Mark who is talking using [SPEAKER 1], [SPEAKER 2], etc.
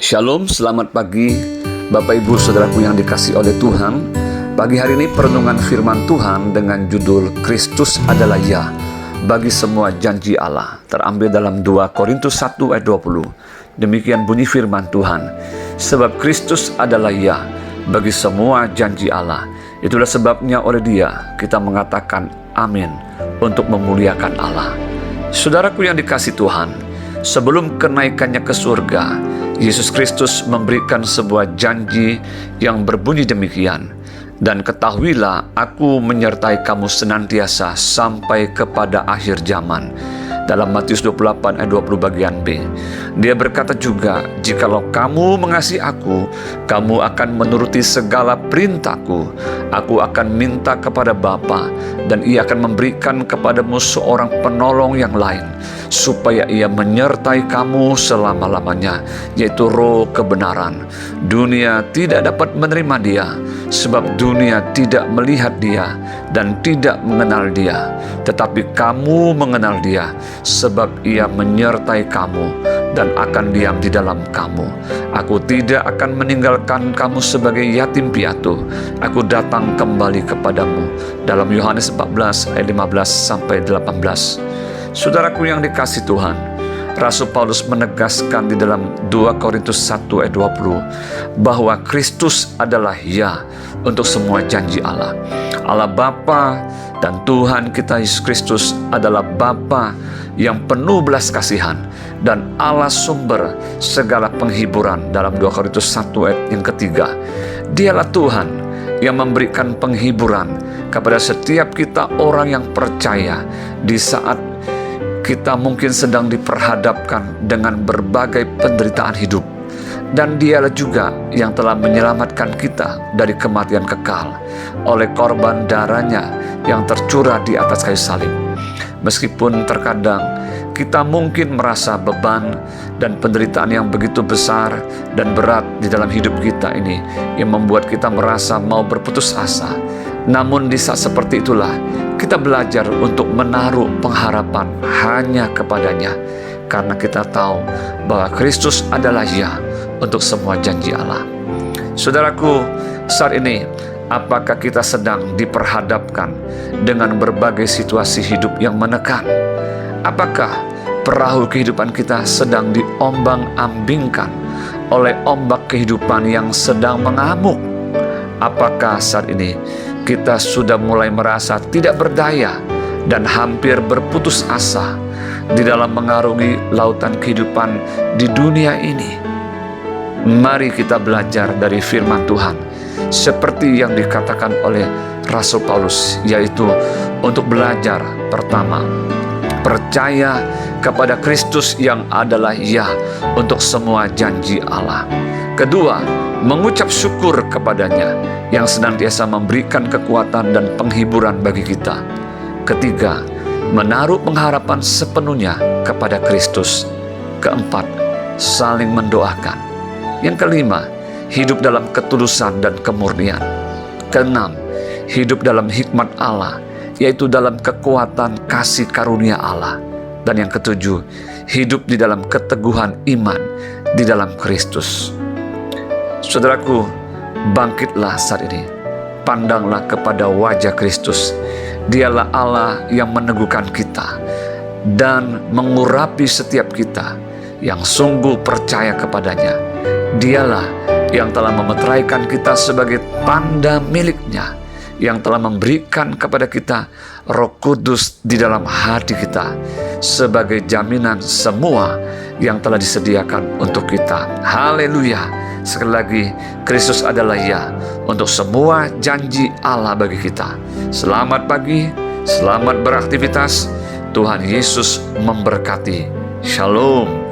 [SPEAKER 1] Shalom, selamat pagi Bapak Ibu Saudaraku yang dikasihi oleh Tuhan. Pagi hari ini perenungan firman Tuhan dengan judul Kristus adalah Ya bagi semua janji Allah, terambil dalam 2 Korintus 1 ayat 20. Demikian bunyi firman Tuhan, sebab Kristus adalah Ya bagi semua janji Allah. Itulah sebabnya oleh Dia kita mengatakan amin untuk memuliakan Allah. Saudaraku yang dikasihi Tuhan, sebelum kenaikannya ke surga, Yesus Kristus memberikan sebuah janji yang berbunyi demikian, dan ketahuilah aku menyertai kamu senantiasa sampai kepada akhir zaman. Dalam Matius 28 ayat 20 bagian B. Dia berkata juga, jikalau kamu mengasihi aku, kamu akan menuruti segala perintahku. Aku akan minta kepada Bapa, dan Ia akan memberikan kepadamu seorang penolong yang lain, supaya Ia menyertai kamu selama-lamanya, yaitu Roh kebenaran. Dunia tidak dapat menerima Dia, sebab dunia tidak melihat Dia dan tidak mengenal Dia. Tetapi kamu mengenal Dia, sebab Ia menyertai kamu dan akan diam di dalam kamu. Aku tidak akan meninggalkan kamu sebagai yatim piatu. Aku datang kembali kepadamu. Dalam Yohanes 14 ayat 15 sampai 18. Saudaraku yang dikasihi Tuhan, Rasul Paulus menegaskan di dalam 2 Korintus 1 ayat 20 bahwa Kristus adalah Ya untuk semua janji Allah. Allah Bapa dan Tuhan kita Yesus Kristus adalah Bapa yang penuh belas kasihan dan Allah sumber segala penghiburan. Dalam 2 Korintus 1 ayat yang ketiga, Dialah Tuhan yang memberikan penghiburan kepada setiap kita orang yang percaya di saat kita mungkin sedang diperhadapkan dengan berbagai penderitaan hidup. Dan Dialah juga yang telah menyelamatkan kita dari kematian kekal oleh korban darahnya yang tercurah di atas kayu salib. Meskipun terkadang kita mungkin merasa beban dan penderitaan yang begitu besar dan berat di dalam hidup kita ini yang membuat kita merasa mau berputus asa. Namun di saat seperti itulah kita belajar untuk menaruh pengharapan hanya kepadanya, karena kita tahu bahwa Kristus adalah Ya untuk semua janji Allah. Saudaraku, saat ini apakah kita sedang diperhadapkan dengan berbagai situasi hidup yang menekan? Apakah perahu kehidupan kita sedang diombang-ambingkan oleh ombak kehidupan yang sedang mengamuk? Apakah saat ini kita sudah mulai merasa tidak berdaya dan hampir berputus asa di dalam mengarungi lautan kehidupan di dunia ini? Mari kita belajar dari firman Tuhan seperti yang dikatakan oleh Rasul Paulus, yaitu untuk belajar pertama, percaya kepada Kristus yang adalah Ya untuk semua janji Allah. Kedua, mengucap syukur kepadanya yang senantiasa memberikan kekuatan dan penghiburan bagi kita. Ketiga, menaruh pengharapan sepenuhnya kepada Kristus. Keempat, saling mendoakan. Yang kelima, hidup dalam ketulusan dan kemurnian. Keenam, hidup dalam hikmat Allah, yaitu dalam kekuatan kasih karunia Allah. Dan yang ketujuh, hidup di dalam keteguhan iman di dalam Kristus. Saudaraku, bangkitlah saat ini. Pandanglah kepada wajah Kristus. Dialah Allah yang meneguhkan kita dan mengurapi setiap kita yang sungguh percaya kepadanya. Dialah yang telah memeteraikan kita sebagai tanda miliknya, yang telah memberikan kepada kita Roh Kudus di dalam hati kita sebagai jaminan semua yang telah disediakan untuk kita. Haleluya! Sekali lagi, Kristus adalah Ya untuk semua janji Allah bagi kita. Selamat pagi, selamat beraktivitas. Tuhan Yesus memberkati. Shalom.